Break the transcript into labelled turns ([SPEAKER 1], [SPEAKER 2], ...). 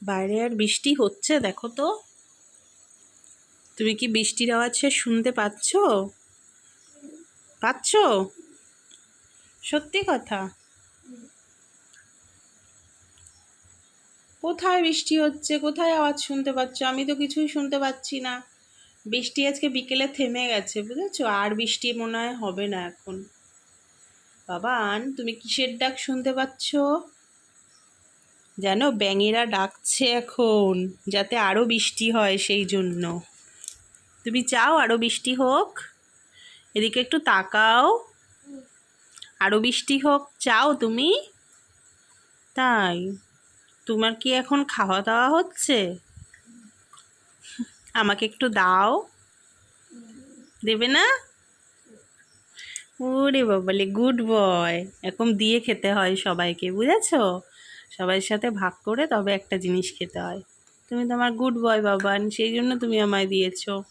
[SPEAKER 1] বাইরে আর বৃষ্টি হচ্ছে, দেখো তো। তুমি কি বৃষ্টির আওয়াজ শুনতে পাচ্ছো? পাচ্ছো? সত্যি কথা? কোথায় বৃষ্টি হচ্ছে? কোথায় আওয়াজ শুনতে পাচ্ছো? আমি তো কিছুই শুনতে পাচ্ছি না। বৃষ্টি আজকে বিকেলে থেমে গেছে, বুঝেছো? আর বৃষ্টি মনে হয় হবে না এখন। বাবান, তুমি কিসের ডাক শুনতে পাচ্ছো? যেন ব্যাঙেরা ডাকছে এখন, যাতে আরো বৃষ্টি হয়, সেই জন্য। তুমি চাও আরো বৃষ্টি হোক? এদিকে একটু তাকাও। আরো বৃষ্টি হোক চাও তুমি? তাই? তোমার কি এখন খাওয়া দাওয়া হচ্ছে? আমাকে একটু দাও। দেবে না? ওরে বাবালে, গুড বয়। এরকম দিয়ে খেতে হয় সবাইকে, বুঝেছো? সবার সাথে ভাগ করে তবে একটা জিনিস খেতে হয়। তুমি তোমার গুড বয় বাবান, সেই জন্য তুমি আমায় দিয়েছো।